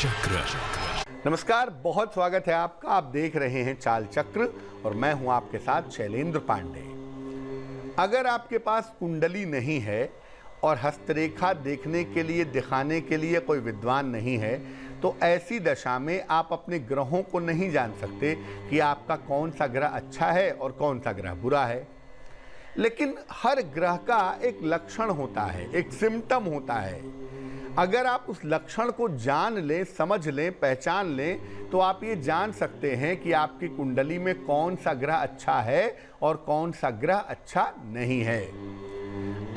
चक्र। नमस्कार, बहुत स्वागत है आपका। आप देख रहे हैं चाल चक्र और मैं हूं आपके साथ शैलेंद्र पांडे। अगर आपके पास कुंडली नहीं है और हस्तरेखा देखने के लिए दिखाने के लिए कोई विद्वान नहीं है तो ऐसी दशा में आप अपने ग्रहों को नहीं जान सकते कि आपका कौन सा ग्रह अच्छा है और कौन सा ग्रह बुरा है। लेकिन हर ग्रह का एक लक्षण होता है, एक सिम्टम होता है। अगर आप उस लक्षण को जान लें, समझ लें, पहचान लें तो आप ये जान सकते हैं कि आपकी कुंडली में कौन सा ग्रह अच्छा है और कौन सा ग्रह अच्छा नहीं है।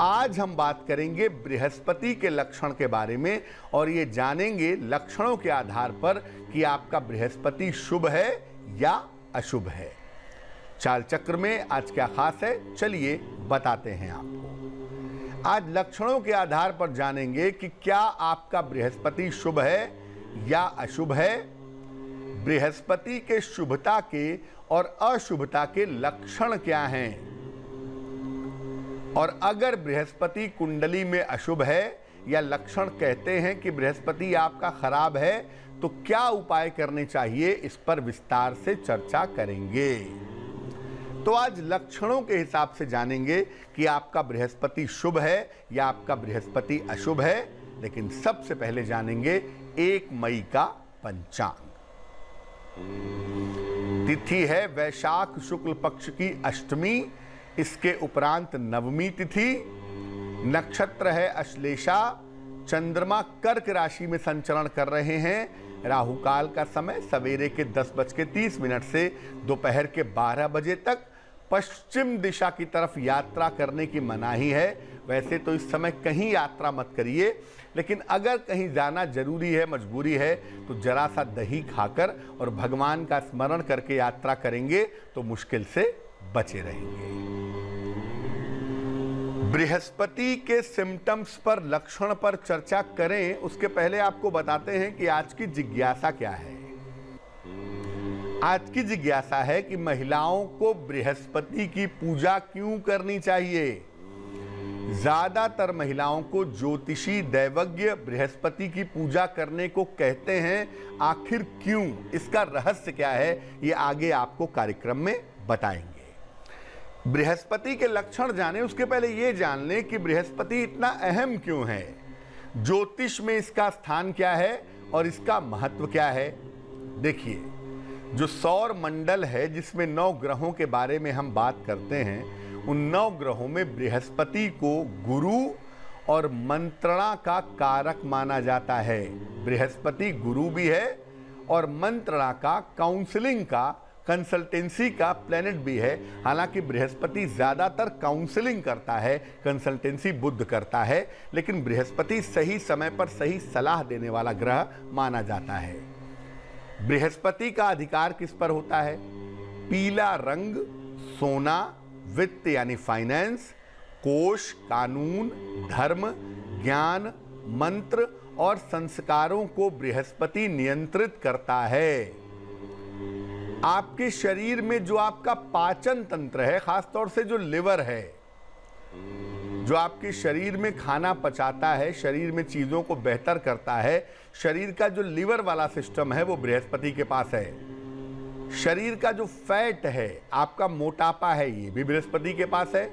आज हम बात करेंगे बृहस्पति के लक्षण के बारे में और ये जानेंगे लक्षणों के आधार पर कि आपका बृहस्पति शुभ है या अशुभ है। चाल चक्र में आज क्या खास है, चलिए बताते हैं आपको। आज लक्षणों के आधार पर जानेंगे कि क्या आपका बृहस्पति शुभ है या अशुभ है। बृहस्पति के शुभता के और अशुभता के लक्षण क्या हैं, और अगर बृहस्पति कुंडली में अशुभ है या लक्षण कहते हैं कि बृहस्पति आपका खराब है तो क्या उपाय करने चाहिए, इस पर विस्तार से चर्चा करेंगे। तो आज लक्षणों के हिसाब से जानेंगे कि आपका बृहस्पति शुभ है या आपका बृहस्पति अशुभ है। लेकिन सबसे पहले जानेंगे 1 मई का पंचांग। तिथि है वैशाख शुक्ल पक्ष की अष्टमी, इसके उपरांत नवमी तिथि। नक्षत्र है अश्लेषा। चंद्रमा कर्क राशि में संचरण कर रहे हैं। राहु काल का समय सवेरे के 10:30 से दोपहर के 12 बजे तक। पश्चिम दिशा की तरफ यात्रा करने की मनाही है। वैसे तो इस समय कहीं यात्रा मत करिए, लेकिन अगर कहीं जाना जरूरी है, मजबूरी है, तो जरा सा दही खाकर और भगवान का स्मरण करके यात्रा करेंगे तो मुश्किल से बचे रहेंगे। बृहस्पति के सिम्टम्स पर, लक्षण पर चर्चा करें उसके पहले आपको बताते हैं कि आज की जिज्ञासा क्या है। आज की जिज्ञासा है कि महिलाओं को बृहस्पति की पूजा क्यों करनी चाहिए। ज्यादातर महिलाओं को ज्योतिषी दैवज्ञ बृहस्पति की पूजा करने को कहते हैं। आखिर क्यों, इसका रहस्य क्या है, ये आगे आपको कार्यक्रम में बताएंगे। बृहस्पति के लक्षण जाने उसके पहले ये जान लें कि बृहस्पति इतना अहम क्यों है, ज्योतिष में इसका स्थान क्या है और इसका महत्व क्या है। देखिए, जो सौर मंडल है जिसमें 9 ग्रहों के बारे में हम बात करते हैं, उन 9 ग्रहों में बृहस्पति को गुरु और मंत्रणा का कारक माना जाता है। बृहस्पति गुरु भी है और मंत्रणा का, काउंसलिंग का, कंसल्टेंसी का प्लेनेट भी है। हालांकि बृहस्पति ज्यादातर काउंसलिंग करता है, कंसल्टेंसी बुध करता है, लेकिन बृहस्पति सही समय पर सही सलाह देने वाला ग्रह माना जाता है। बृहस्पति का अधिकार किस पर होता है? पीला रंग, सोना, वित्त यानी फाइनेंस, कोष, कानून, धर्म, ज्ञान, मंत्र और संस्कारों को बृहस्पति नियंत्रित करता है। आपके शरीर में जो आपका पाचन तंत्र है, खासतौर से जो लिवर है, जो आपके शरीर में खाना पचाता है, शरीर में चीजों को बेहतर करता है, शरीर का जो लिवर वाला सिस्टम है वो बृहस्पति के पास है। शरीर का जो फैट है, आपका मोटापा है, ये भी बृहस्पति के पास है।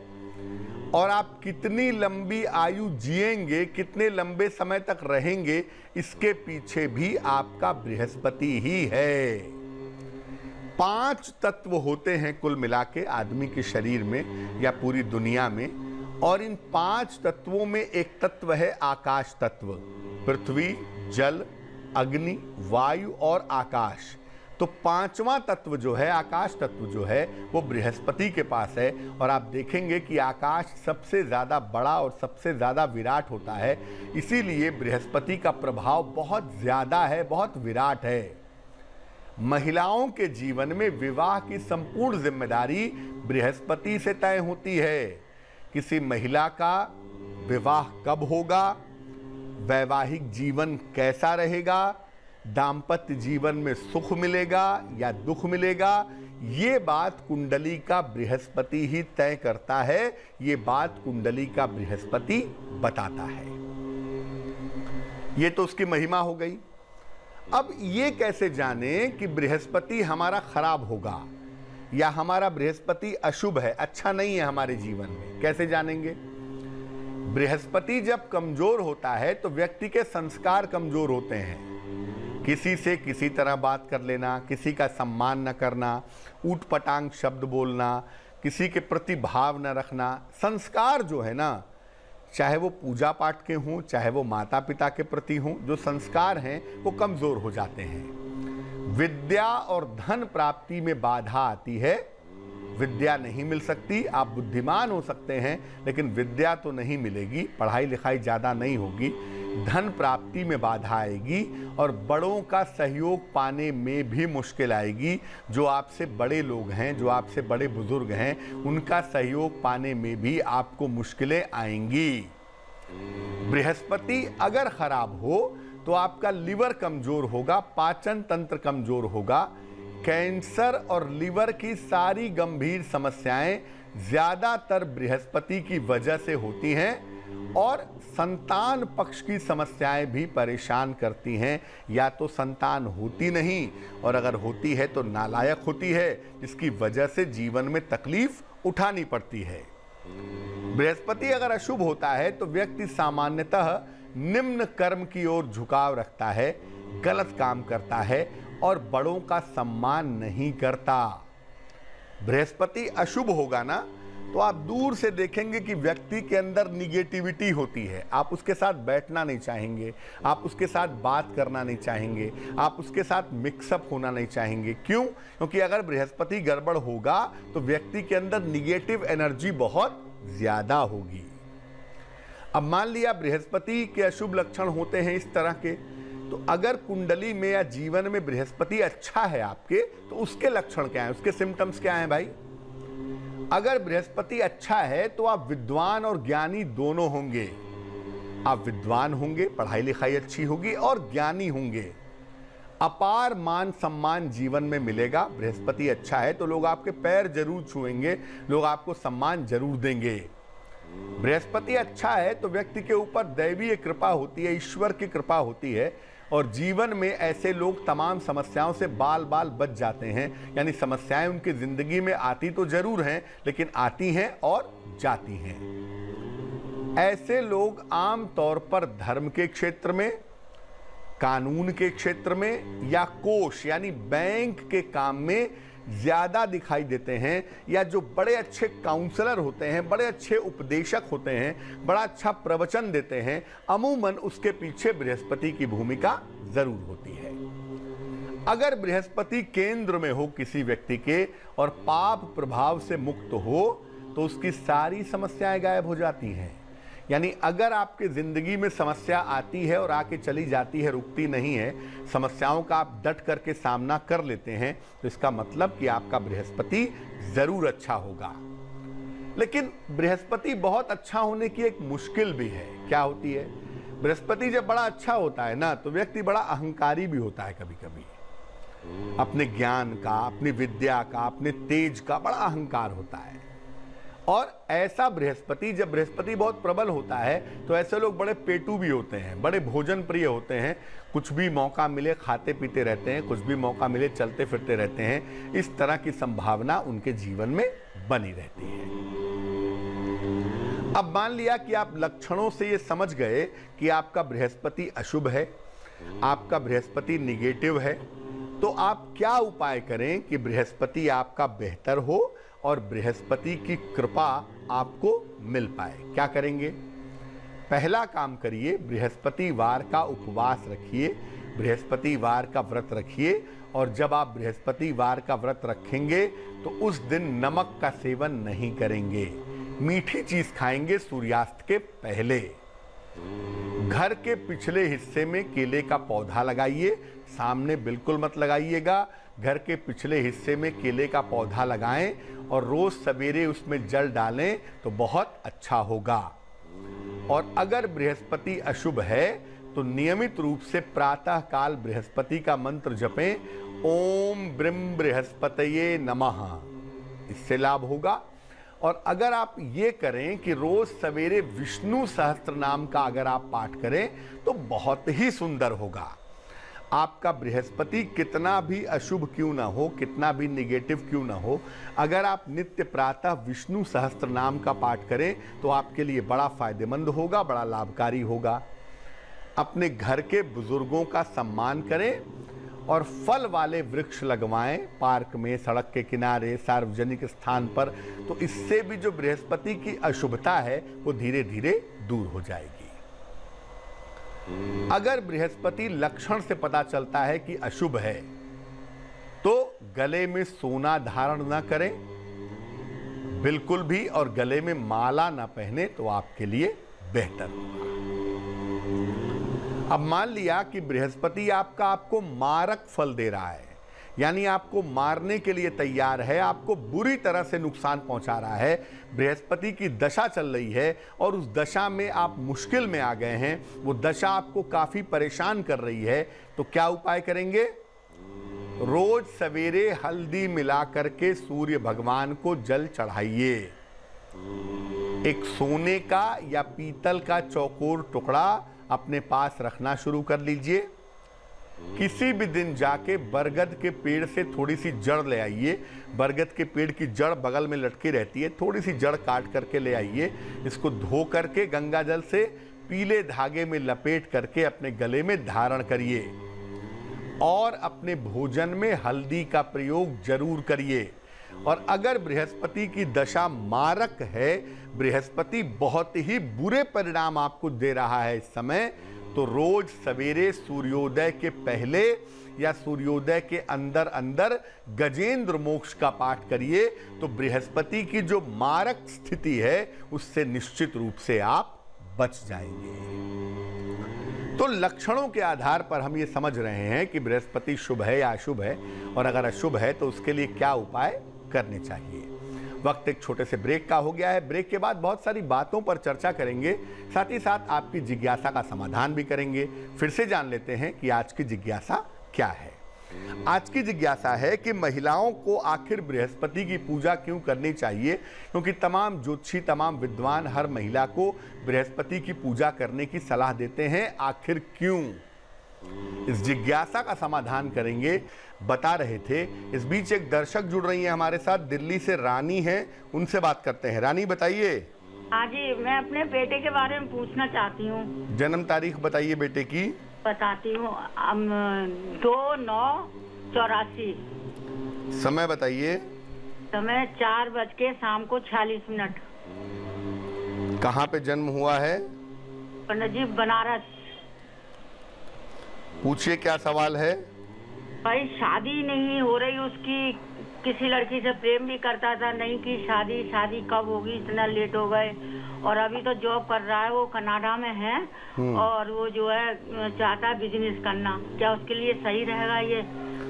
और आप कितनी लंबी आयु जिएंगे, कितने लंबे समय तक रहेंगे, इसके पीछे भी आपका बृहस्पति ही है। 5 तत्व होते हैं कुल मिला के आदमी के शरीर में या पूरी दुनिया में, और इन 5 तत्वों में एक तत्व है आकाश तत्व। पृथ्वी, जल, अग्नि, वायु और आकाश। तो 5वां तत्व जो है, आकाश तत्व जो है, वो बृहस्पति के पास है। और आप देखेंगे कि आकाश सबसे ज्यादा बड़ा और सबसे ज्यादा विराट होता है, इसीलिए बृहस्पति का प्रभाव बहुत ज्यादा है, बहुत विराट है। महिलाओं के जीवन में विवाह की संपूर्ण जिम्मेदारी बृहस्पति से तय होती है। किसी महिला का विवाह कब होगा, वैवाहिक जीवन कैसा रहेगा, दाम्पत्य जीवन में सुख मिलेगा या दुख मिलेगा, ये बात कुंडली का बृहस्पति ही तय करता है। ये बात कुंडली का बृहस्पति बताता है। ये तो उसकी महिमा हो गई। अब ये कैसे जाने कि बृहस्पति हमारा खराब होगा या हमारा बृहस्पति अशुभ है, अच्छा नहीं है हमारे जीवन में, कैसे जानेंगे? बृहस्पति जब कमजोर होता है तो व्यक्ति के संस्कार कमजोर होते हैं। किसी से किसी तरह बात कर लेना, किसी का सम्मान न करना, ऊटपटांग शब्द बोलना, किसी के प्रति भाव न रखना, संस्कार जो है ना, चाहे वो पूजा पाठ के हों, चाहे वो माता पिता के प्रति हों, जो संस्कार हैं वो कमजोर हो जाते हैं। विद्या और धन प्राप्ति में बाधा आती है, विद्या नहीं मिल सकती। आप बुद्धिमान हो सकते हैं लेकिन विद्या तो नहीं मिलेगी, पढ़ाई लिखाई ज़्यादा नहीं होगी, धन प्राप्ति में बाधा आएगी और बड़ों का सहयोग पाने में भी मुश्किल आएगी। जो आपसे बड़े लोग हैं, जो आपसे बड़े बुजुर्ग हैं, उनका सहयोग पाने में भी आपको मुश्किलें आएंगी। बृहस्पति अगर खराब हो तो आपका लिवर कमजोर होगा, पाचन तंत्र कमजोर होगा। कैंसर और लिवर की सारी गंभीर समस्याएं ज्यादातर बृहस्पति की वजह से होती हैं और संतान पक्ष की समस्याएं भी परेशान करती हैं। या तो संतान होती नहीं और अगर होती है तो नालायक होती है, जिसकी वजह से जीवन में तकलीफ उठानी पड़ती है। बृहस्पति अगर अशुभ होता है तो व्यक्ति सामान्यतः निम्न कर्म की ओर झुकाव रखता है, गलत काम करता है और बड़ों का सम्मान नहीं करता। बृहस्पति अशुभ होगा ना तो आप दूर से देखेंगे कि व्यक्ति के अंदर निगेटिविटी होती है, आप उसके साथ बैठना नहीं चाहेंगे, आप उसके साथ बात करना नहीं चाहेंगे, आप उसके साथ मिक्सअप होना नहीं चाहेंगे। क्यों? क्योंकि अगर बृहस्पति गड़बड़ होगा तो व्यक्ति के अंदर निगेटिव एनर्जी बहुत ज्यादा होगी। अब मान लिया बृहस्पति के अशुभ लक्षण होते हैं इस तरह के, तो अगर कुंडली में या जीवन में बृहस्पति अच्छा है आपके, तो उसके लक्षण क्या हैं, उसके सिम्टम्स क्या हैं भाई? अगर बृहस्पति अच्छा है तो आप विद्वान और ज्ञानी दोनों होंगे। आप विद्वान होंगे, पढ़ाई लिखाई अच्छी होगी और ज्ञानी होंगे। अपार मान सम्मान जीवन में मिलेगा। बृहस्पति अच्छा है तो लोग आपके पैर जरूर छुएंगे, लोग आपको सम्मान जरूर देंगे। बृहस्पति अच्छा है तो व्यक्ति के ऊपर दैवीय कृपा होती है, ईश्वर की कृपा होती है और जीवन में ऐसे लोग तमाम समस्याओं से बाल बाल बच जाते हैं। यानी समस्याएं उनकी जिंदगी में आती तो जरूर हैं लेकिन आती हैं और जाती हैं। ऐसे लोग आम तौर पर धर्म के क्षेत्र में, कानून के क्षेत्र में या कोष यानी बैंक के काम में ज्यादा दिखाई देते हैं। या जो बड़े अच्छे काउंसलर होते हैं, बड़े अच्छे उपदेशक होते हैं, बड़ा अच्छा प्रवचन देते हैं, अमूमन उसके पीछे बृहस्पति की भूमिका जरूर होती है। अगर बृहस्पति केंद्र में हो किसी व्यक्ति के और पाप प्रभाव से मुक्त हो तो उसकी सारी समस्याएं गायब हो जाती हैं। यानी अगर आपके जिंदगी में समस्या आती है और आके चली जाती है, रुकती नहीं है, समस्याओं का आप डट करके सामना कर लेते हैं, तो इसका मतलब कि आपका बृहस्पति जरूर अच्छा होगा। लेकिन बृहस्पति बहुत अच्छा होने की एक मुश्किल भी है। क्या होती है? बृहस्पति जब बड़ा अच्छा होता है ना तो व्यक्ति बड़ा अहंकारी भी होता है। कभी कभी अपने ज्ञान का, अपनी विद्या का, अपने तेज का बड़ा अहंकार होता है। और ऐसा बृहस्पति, जब बृहस्पति बहुत प्रबल होता है तो ऐसे लोग बड़े पेटू भी होते हैं, बड़े भोजन प्रिय होते हैं। कुछ भी मौका मिले खाते पीते रहते हैं, कुछ भी मौका मिले चलते फिरते रहते हैं। इस तरह की संभावना उनके जीवन में बनी रहती है। अब मान लिया कि आप लक्षणों से ये समझ गए कि आपका बृहस्पति अशुभ है, आपका बृहस्पति निगेटिव है, तो आप क्या उपाय करें कि बृहस्पति आपका बेहतर हो और बृहस्पति की कृपा आपको मिल पाए? क्या करेंगे? पहला काम करिए, बृहस्पतिवार का उपवास रखिए, बृहस्पतिवार का व्रत रखिए। और जब आप बृहस्पतिवार का व्रत रखेंगे तो उस दिन नमक का सेवन नहीं करेंगे, मीठी चीज खाएंगे सूर्यास्त के पहले। घर के पिछले हिस्से में केले का पौधा लगाइए, सामने बिल्कुल मत लगाइएगा। घर के पिछले हिस्से में केले का पौधा लगाएं और रोज सवेरे उसमें जल डालें तो बहुत अच्छा होगा। और अगर बृहस्पति अशुभ है तो नियमित रूप से प्रातः काल बृहस्पति का मंत्र जपें, ओम ब्रह्म बृहस्पतये नमः, इससे लाभ होगा। और अगर आप ये करें कि रोज सवेरे विष्णु सहस्त्र नाम का अगर आप पाठ करें तो बहुत ही सुंदर होगा। आपका बृहस्पति कितना भी अशुभ क्यों ना हो, कितना भी निगेटिव क्यों ना हो, अगर आप नित्य प्रातः विष्णु सहस्त्र नाम का पाठ करें तो आपके लिए बड़ा फायदेमंद होगा, बड़ा लाभकारी होगा। अपने घर के बुजुर्गों का सम्मान करें और फल वाले वृक्ष लगवाएं पार्क में, सड़क के किनारे, सार्वजनिक स्थान पर, तो इससे भी जो बृहस्पति की अशुभता है वो धीरे धीरे दूर हो जाएगी। अगर बृहस्पति लक्षण से पता चलता है कि अशुभ है तो गले में सोना धारण न करें बिल्कुल भी, और गले में माला न पहने तो आपके लिए बेहतर होगा। अब मान लिया कि बृहस्पति आपको मारक फल दे रहा है, यानी आपको मारने के लिए तैयार है, आपको बुरी तरह से नुकसान पहुंचा रहा है, बृहस्पति की दशा चल रही है और उस दशा में आप मुश्किल में आ गए हैं, वो दशा आपको काफी परेशान कर रही है, तो क्या उपाय करेंगे? रोज सवेरे हल्दी मिला करके सूर्य भगवान को जल चढ़ाइए। एक सोने का या पीतल का चौकोर टुकड़ा अपने पास रखना शुरू कर लीजिए। किसी भी दिन जाके बरगद के पेड़ से थोड़ी सी जड़ ले आइए। बरगद के पेड़ की जड़ बगल में लटकी रहती है, थोड़ी सी जड़ काट करके ले आइए। इसको धो करके गंगा जल से पीले धागे में लपेट करके अपने गले में धारण करिए और अपने भोजन में हल्दी का प्रयोग जरूर करिए। और अगर बृहस्पति की दशा मारक है, बृहस्पति बहुत ही बुरे परिणाम आपको दे रहा है इस समय, तो रोज सवेरे सूर्योदय के पहले या सूर्योदय के अंदर अंदर गजेंद्र मोक्ष का पाठ करिए, तो बृहस्पति की जो मारक स्थिति है उससे निश्चित रूप से आप बच जाएंगे। तो लक्षणों के आधार पर हम ये समझ रहे हैं कि बृहस्पति शुभ है या अशुभ है, और अगर अशुभ है तो उसके लिए क्या उपाय करने चाहिए। वक्त एक छोटे से ब्रेक का हो गया है। ब्रेक के बाद बहुत सारी बातों पर चर्चा करेंगे, साथ ही साथ आपकी जिज्ञासा का समाधान भी करेंगे। फिर से जान लेते हैं कि आज की जिज्ञासा क्या है। आज की जिज्ञासा है कि महिलाओं को आखिर बृहस्पति की पूजा क्यों करनी चाहिए, क्योंकि तमाम ज्योतिषी, तमाम विद्वान हर महिला को बृहस्पति की पूजा करने की सलाह देते हैं। आखिर क्यों? इस जिज्ञासा का समाधान करेंगे, बता रहे थे। इस बीच एक दर्शक जुड़ रही हैं हमारे साथ, दिल्ली से रानी हैं, उनसे बात करते हैं। रानी बताइए। हाँ जी, मैं अपने बेटे के बारे में पूछना चाहती हूँ। जन्म तारीख बताइए बेटे की। बताती हूँ, 2/9/84। समय बताइए। समय 4 बज के शाम को 46 मिनट। कहाँ पे जन्म हुआ है? पंडित जी, बनारस। पूछिए क्या सवाल है। भाई, शादी नहीं हो रही उसकी, किसी लड़की से प्रेम भी करता था, नहीं की शादी। शादी कब होगी, इतना लेट हो गए। और अभी तो जॉब कर रहा है, वो कनाडा में है, और वो जो है चाहता है बिजनेस करना। क्या उसके लिए सही रहेगा ये?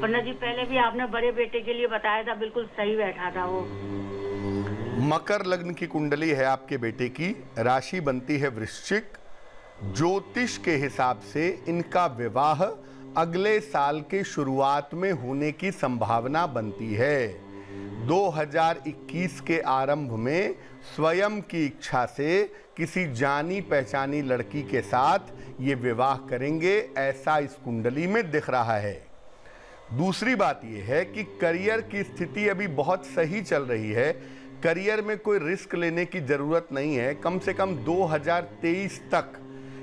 पंडित जी, पहले भी आपने बड़े बेटे के लिए बताया था, बिल्कुल सही बैठा था वो। मकर लग्न की कुंडली है आपके बेटे की, राशि बनती है वृश्चिक। ज्योतिष के हिसाब से इनका विवाह अगले साल के शुरुआत में होने की संभावना बनती है। 2021 के आरंभ में स्वयं की इच्छा से किसी जानी पहचानी लड़की के साथ ये विवाह करेंगे, ऐसा इस कुंडली में दिख रहा है। दूसरी बात यह है कि करियर की स्थिति अभी बहुत सही चल रही है। करियर में कोई रिस्क लेने की जरूरत नहीं है। कम से कम 2023 तक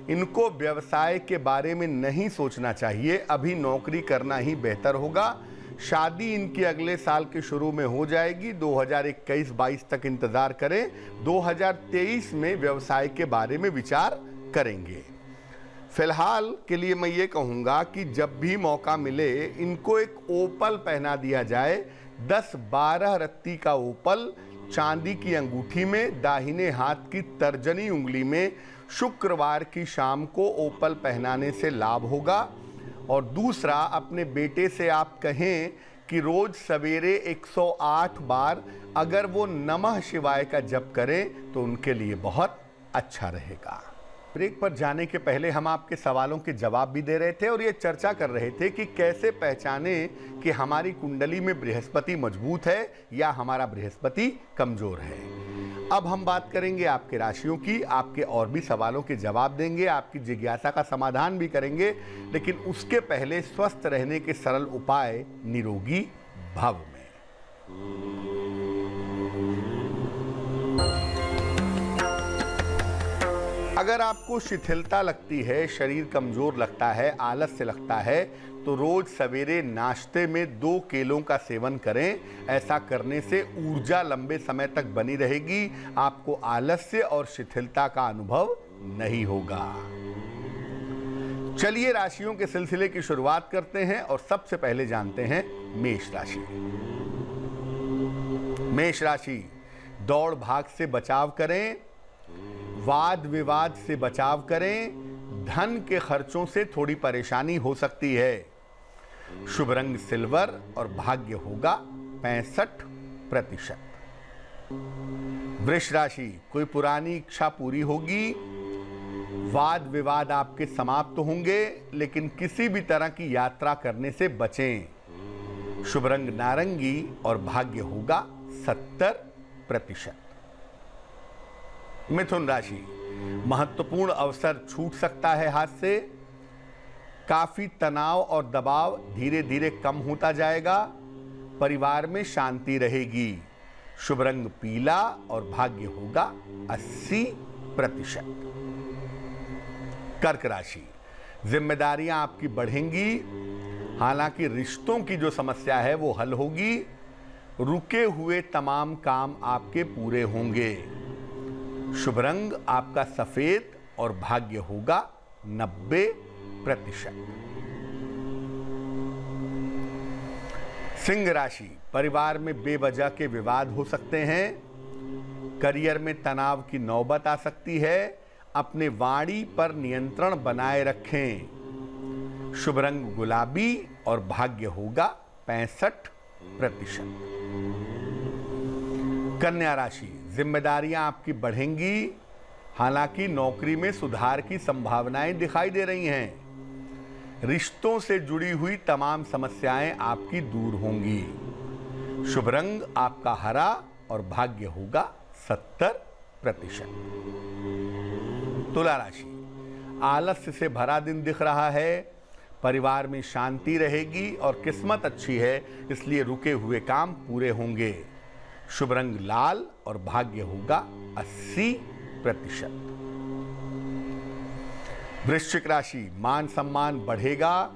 इनको व्यवसाय के बारे में नहीं सोचना चाहिए, अभी नौकरी करना ही बेहतर होगा। शादी इनकी अगले साल के शुरू में हो जाएगी। 2021-22 तक इंतजार करें, 2023 में व्यवसाय के बारे में विचार करेंगे। फिलहाल के लिए मैं ये कहूँगा कि जब भी मौका मिले इनको एक ओपल पहना दिया जाए। 10-12 रत्ती का ओपल चांदी की अंगूठी में, दाहिने हाथ की तर्जनी उंगली में शुक्रवार की शाम को ओपल पहनाने से लाभ होगा। और दूसरा, अपने बेटे से आप कहें कि रोज सवेरे 108 बार अगर वो नमः शिवाय का जप करें तो उनके लिए बहुत अच्छा रहेगा। ब्रेक पर जाने के पहले हम आपके सवालों के जवाब भी दे रहे थे और ये चर्चा कर रहे थे कि कैसे पहचाने कि हमारी कुंडली में बृहस्पति मजबूत है या हमारा बृहस्पति कमजोर है। अब हम बात करेंगे आपके राशियों की, आपके और भी सवालों के जवाब देंगे, आपकी जिज्ञासा का समाधान भी करेंगे, लेकिन उसके पहले स्वस्थ रहने के सरल उपाय निरोगी भव में। अगर आपको शिथिलता लगती है, शरीर कमजोर लगता है, आलस्य लगता है, तो रोज सवेरे नाश्ते में 2 केलों का सेवन करें। ऐसा करने से ऊर्जा लंबे समय तक बनी रहेगी, आपको आलस्य और शिथिलता का अनुभव नहीं होगा। चलिए राशियों के सिलसिले की शुरुआत करते हैं और सबसे पहले जानते हैं मेष राशि। मेष राशि, दौड़ भाग से बचाव करें, वाद विवाद से बचाव करें, धन के खर्चों से थोड़ी परेशानी हो सकती है। शुभ रंग सिल्वर और भाग्य होगा 65%। वृष राशि, कोई पुरानी इच्छा पूरी होगी, वाद विवाद आपके समाप्त होंगे, लेकिन किसी भी तरह की यात्रा करने से बचें। शुभ रंग नारंगी और भाग्य होगा 70%। मिथुन राशि, महत्वपूर्ण अवसर छूट सकता है हाथ से, काफी तनाव और दबाव धीरे धीरे कम होता जाएगा, परिवार में शांति रहेगी। शुभ रंग पीला और भाग्य होगा 80%। कर्क राशि, जिम्मेदारियां आपकी बढ़ेंगी, हालांकि रिश्तों की जो समस्या है वो हल होगी, रुके हुए तमाम काम आपके पूरे होंगे। शुभ रंग आपका सफेद और भाग्य होगा 90%। सिंह राशि, परिवार में बेवजह के विवाद हो सकते हैं, करियर में तनाव की नौबत आ सकती है, अपने वाणी पर नियंत्रण बनाए रखें। शुभ रंग गुलाबी और भाग्य होगा 65%। कन्या राशि, जिम्मेदारियां आपकी बढ़ेंगी, हालांकि नौकरी में सुधार की संभावनाएं दिखाई दे रही हैं। रिश्तों से जुड़ी हुई तमाम समस्याएं आपकी दूर होंगी। शुभ रंग आपका हरा और भाग्य होगा 70%। तुला राशि, आलस्य से भरा दिन दिख रहा है, परिवार में शांति रहेगी और किस्मत अच्छी है, इसलिए रुके हुए काम पूरे होंगे। शुभ रंग लाल और भाग्य होगा 80%। वृश्चिक राशि, मान सम्मान बढ़ेगा,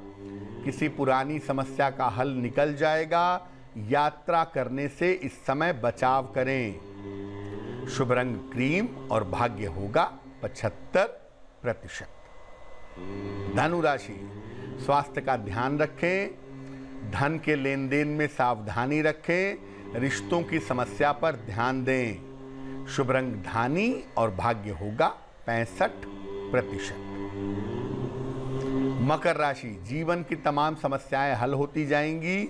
किसी पुरानी समस्या का हल निकल जाएगा, यात्रा करने से इस समय बचाव करें। शुभ रंग क्रीम और भाग्य होगा 75%। धनु राशि, स्वास्थ्य का ध्यान रखें, धन के लेन देन में सावधानी रखें, रिश्तों की समस्या पर ध्यान दें। शुभ रंग धानी और भाग्य होगा 65%। मकर राशि, जीवन की तमाम समस्याएं हल होती जाएंगी,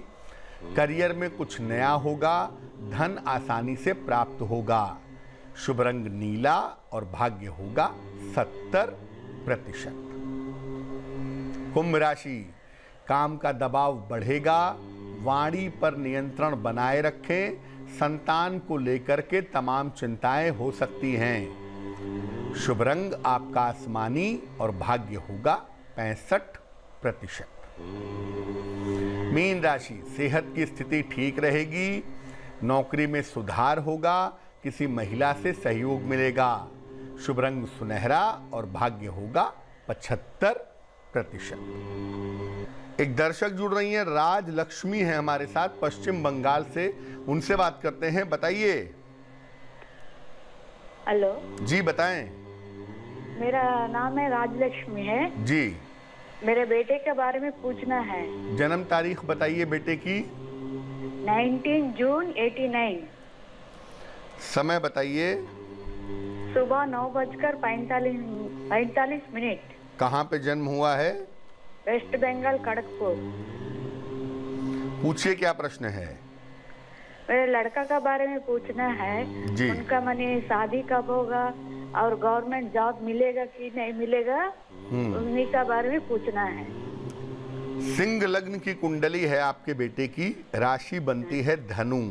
करियर में कुछ नया होगा, धन आसानी से प्राप्त होगा। शुभ रंग नीला और भाग्य होगा 70%। कुंभ राशि, काम का दबाव बढ़ेगा, वाणी पर नियंत्रण बनाए रखें, संतान को लेकर के तमाम चिंताएं हो सकती हैं। शुभ रंग आपका आसमानी और भाग्य होगा 65%। मीन राशि, सेहत की स्थिति ठीक रहेगी, नौकरी में सुधार होगा, किसी महिला से सहयोग मिलेगा। शुभ रंग सुनहरा और भाग्य होगा 75%। एक दर्शक जुड़ रही हैं, राज लक्ष्मी है हमारे साथ पश्चिम बंगाल से, उनसे बात करते हैं। बताइए। हेलो जी बताएं। मेरा नाम है राजलक्ष्मी है जी। मेरे बेटे के बारे में पूछना है। जन्म तारीख बताइए बेटे की। 19 जून 89। समय बताइए। सुबह 9:45। कहाँ पे जन्म हुआ है? वेस्ट बंगाल खड़गपुर। पूछिए क्या प्रश्न है। मेरे लड़का का बारे में पूछना है जी। उनका मने शादी कब होगा और गवर्नमेंट जॉब मिलेगा कि नहीं मिलेगा, उन्हीं का बारे में पूछना है। सिंह लग्न की कुंडली है आपके बेटे की, राशि बनती है धनु।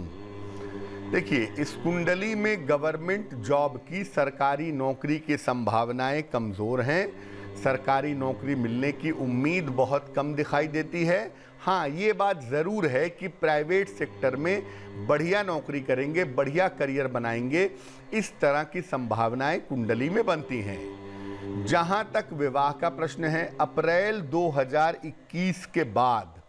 देखिए, इस कुंडली में गवर्नमेंट जॉब की, सरकारी नौकरी की संभावनाएं कमज़ोर हैं। सरकारी नौकरी मिलने की उम्मीद बहुत कम दिखाई देती है। हाँ, ये बात ज़रूर है कि प्राइवेट सेक्टर में बढ़िया नौकरी करेंगे, बढ़िया करियर बनाएंगे, इस तरह की संभावनाएं कुंडली में बनती हैं। जहाँ तक विवाह का प्रश्न है, अप्रैल 2021 के बाद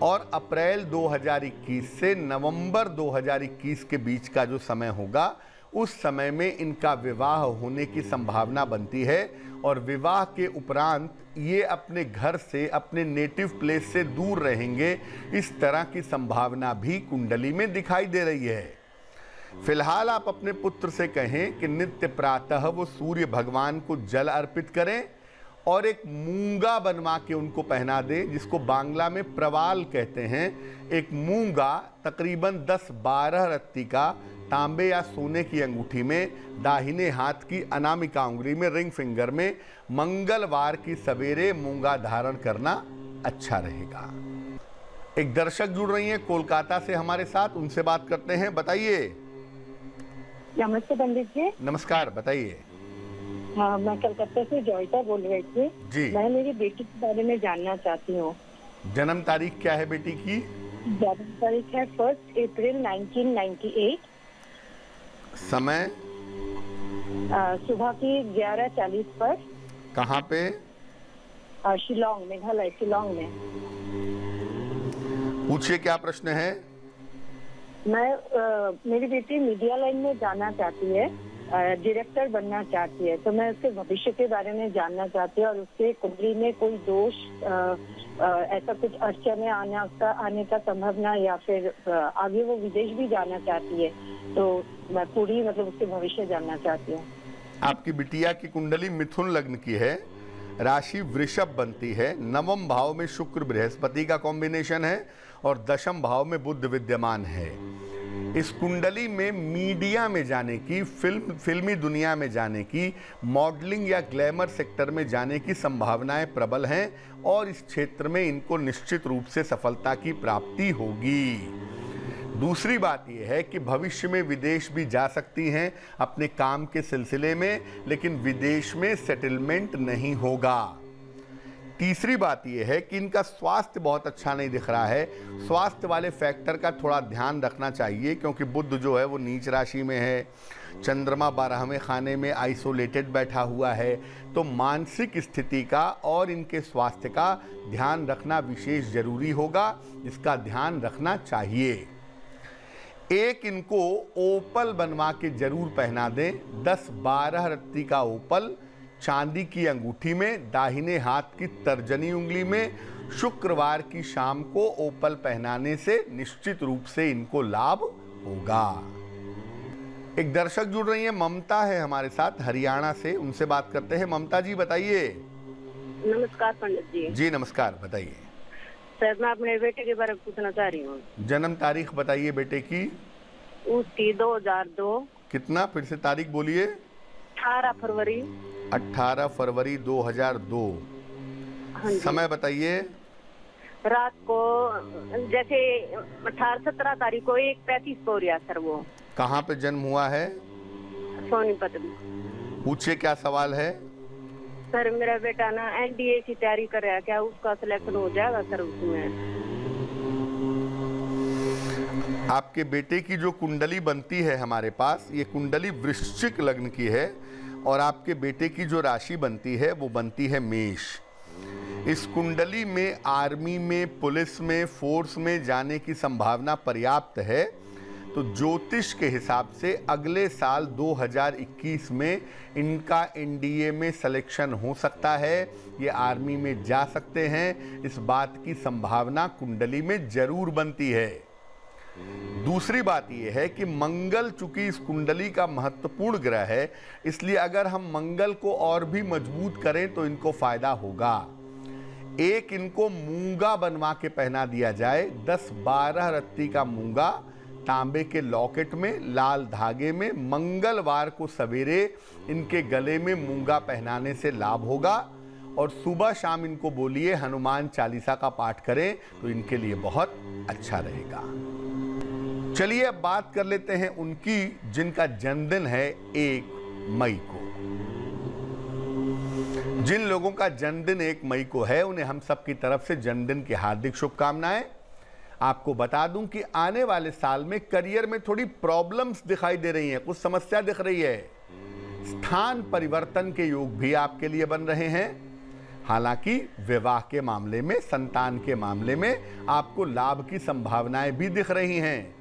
और अप्रैल 2021 से नवंबर 2021 के बीच का जो समय होगा, उस समय में इनका विवाह होने की संभावना बनती है। और विवाह के उपरांत ये अपने घर से, अपने नेटिव प्लेस से दूर रहेंगे, इस तरह की संभावना भी कुंडली में दिखाई दे रही है। फिलहाल आप अपने पुत्र से कहें कि नित्य प्रातः वो सूर्य भगवान को जल अर्पित करें और एक मूंगा बनवा के उनको पहना दें, जिसको बांग्ला में प्रवाल कहते हैं। एक मूंगा तकरीबन 10-12 रत्ती का तांबे या सोने की अंगूठी में, दाहिने हाथ की अनामिका उंगली में, रिंग फिंगर में, मंगलवार की सवेरे मूंगा धारण करना अच्छा रहेगा। एक दर्शक जुड़ रही हैं कोलकाता से हमारे साथ, उनसे बात करते हैं। बताइए। नमस्ते पंडित जी। नमस्कार, बताइए। हाँ, मैं कलकत्ता से जॉयता बोल रही थी जी। मैं मेरी बेटी के बारे में जानना चाहती हूँ। जन्म तारीख क्या है बेटी की? जन्म तारीख है 1 अप्रैल 1998। समय? सुबह की 11:40 पर। कहाँ पे? शिलोंग, मेघालय, शिलोंग में। पूछिए, क्या प्रश्न है? मेरी बेटी मीडिया लाइन में जाना चाहती है, डायरेक्टर बनना चाहती है, तो मैं उसके भविष्य के बारे में जानना चाहती हूँ और उसके कुंडली में कोई दोष, ऐसा कुछ अड़चने आने का संभावना, या फिर आगे वो विदेश भी जाना चाहती है, तो मैं पूरी उसके भविष्य जानना चाहती हूँ। आपकी बिटिया की कुंडली मिथुन लग्न की है, राशि वृषभ बनती है, नवम भाव में शुक्र बृहस्पति का कॉम्बिनेशन है और दशम भाव में बुध विद्यमान है। इस कुंडली में मीडिया में जाने की, फिल्मी दुनिया में जाने की, मॉडलिंग या ग्लैमर सेक्टर में जाने की संभावनाएं प्रबल हैं और इस क्षेत्र में इनको निश्चित रूप से सफलता की प्राप्ति होगी। दूसरी बात यह है कि भविष्य में विदेश भी जा सकती हैं अपने काम के सिलसिले में, लेकिन विदेश में सेटलमेंट नहीं होगा। तीसरी बात यह है कि इनका स्वास्थ्य बहुत अच्छा नहीं दिख रहा है। स्वास्थ्य वाले फैक्टर का थोड़ा ध्यान रखना चाहिए, क्योंकि बुध जो है वो नीच राशि में है, चंद्रमा 12वें खाने में आइसोलेटेड बैठा हुआ है, तो मानसिक स्थिति का और इनके स्वास्थ्य का ध्यान रखना विशेष जरूरी होगा, जिसका ध्यान रखना चाहिए। एक इनको ओपल बनवा के जरूर पहना दें, 10-12 रत्ती का ओपल चांदी की अंगूठी में, दाहिने हाथ की तर्जनी उंगली में, शुक्रवार की शाम को ओपल पहनाने से निश्चित रूप से इनको लाभ होगा। एक दर्शक जुड़ रही हैं, ममता है हमारे साथ हरियाणा से, उनसे बात करते हैं। ममता जी, बताइए। नमस्कार पंडित जी। जी नमस्कार, बताइए। सर, मैं अपने बेटे के बारे में पूछना चाह रही हूँ। जन्म तारीख बताइए बेटे की। उसकी 2002। कितना? फिर से तारीख बोलिए। 18 फरवरी। 18 फरवरी 2002। हाँ जी। समय बताइए। रात को जैसे 18-17 तारीख को 1:35 को रिया सर। वो कहाँ पे जन्म हुआ है? सोनीपत में। पूछिए, क्या सवाल है? सर, मेरा बेटा ना एनडीए की तैयारी कर रहा है, क्या उसका सिलेक्शन हो जाएगा सर उसमें? आपके बेटे की जो कुंडली बनती है हमारे पास, ये कुंडली वृश्चिक लग्न की है और आपके बेटे की जो राशि बनती है वो बनती है मेष। इस कुंडली में आर्मी में, पुलिस में, फोर्स में जाने की संभावना पर्याप्त है। तो ज्योतिष के हिसाब से अगले साल 2021 में इनका एनडीए में सिलेक्शन हो सकता है, ये आर्मी में जा सकते हैं, इस बात की संभावना कुंडली में जरूर बनती है। दूसरी बात यह है कि मंगल चूंकि इस कुंडली का महत्वपूर्ण ग्रह है, इसलिए अगर हम मंगल को और भी मजबूत करें तो इनको फायदा होगा। एक इनको मूंगा बनवा के पहना दिया जाए, 10-12 रत्ती का मूंगा तांबे के लॉकेट में, लाल धागे में, मंगलवार को सवेरे इनके गले में मूंगा पहनाने से लाभ होगा। और सुबह शाम इनको बोलिए हनुमान चालीसा का पाठ करें तो इनके लिए बहुत अच्छा रहेगा। चलिए अब बात कर लेते हैं उनकी जिनका जन्मदिन है 1 मई को। जिन लोगों का जन्मदिन 1 मई को है उन्हें हम सब की तरफ से जन्मदिन की हार्दिक शुभकामनाएं। आपको बता दूं कि आने वाले साल में करियर में थोड़ी प्रॉब्लम्स दिखाई दे रही हैं, कुछ समस्या दिख रही है। स्थान परिवर्तन के योग भी आपके लिए बन रहे हैं। हालांकि विवाह के मामले में, संतान के मामले में आपको लाभ की संभावनाएं भी दिख रही हैं।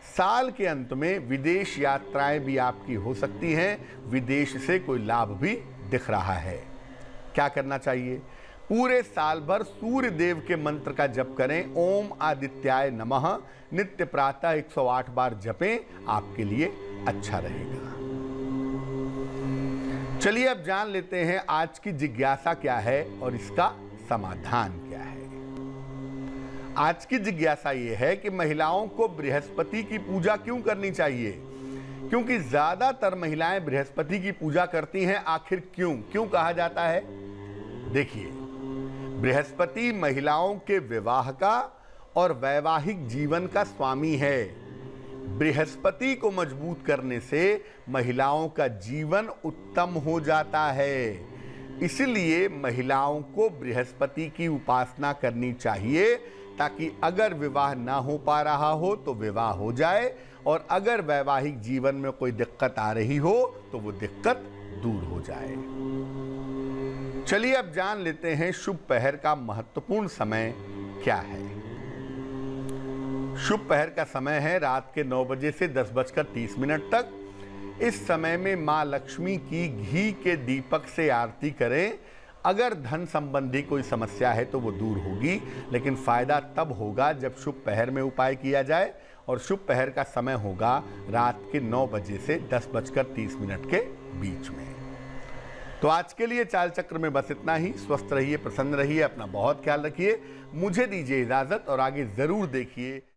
साल के अंत में विदेश यात्राएं भी आपकी हो सकती हैं। विदेश से कोई लाभ भी दिख रहा है। क्या करना चाहिए? पूरे साल भर सूर्य देव के मंत्र का जप करें। ओम आदित्याय नमः नित्य प्रातः 108 बार जपें, आपके लिए अच्छा रहेगा। चलिए अब जान लेते हैं आज की जिज्ञासा क्या है और इसका समाधान क्या है। आज की जिज्ञासा ये है कि महिलाओं को बृहस्पति की पूजा क्यों करनी चाहिए? क्योंकि ज्यादातर महिलाएं बृहस्पति की पूजा करती हैं। आखिर क्यों कहा जाता है? देखिए, बृहस्पति महिलाओं के विवाह का और वैवाहिक जीवन का स्वामी है। बृहस्पति को मजबूत करने से महिलाओं का जीवन उत्तम हो जाता है। इसलिए महिलाओं को बृहस्पति की उपासना करनी चाहिए, ताकि अगर विवाह ना हो पा रहा हो तो विवाह हो जाए, और अगर वैवाहिक जीवन में कोई दिक्कत आ रही हो तो वो दिक्कत दूर हो जाए। चलिए अब जान लेते हैं शुभ पहर का महत्वपूर्ण समय क्या है। शुभ पहर का समय है रात के 9 बजे से 10:30 तक। इस समय में मां लक्ष्मी की घी के दीपक से आरती करें। अगर धन संबंधी कोई समस्या है तो वो दूर होगी, लेकिन फायदा तब होगा जब शुभ पहर में उपाय किया जाए। और शुभ पहर का समय होगा रात के 9 बजे से 10:30 के बीच में। तो आज के लिए चाल चक्र में बस इतना ही। स्वस्थ रहिए, प्रसन्न रहिए, अपना बहुत ख्याल रखिए। मुझे दीजिए इजाजत और आगे जरूर देखिए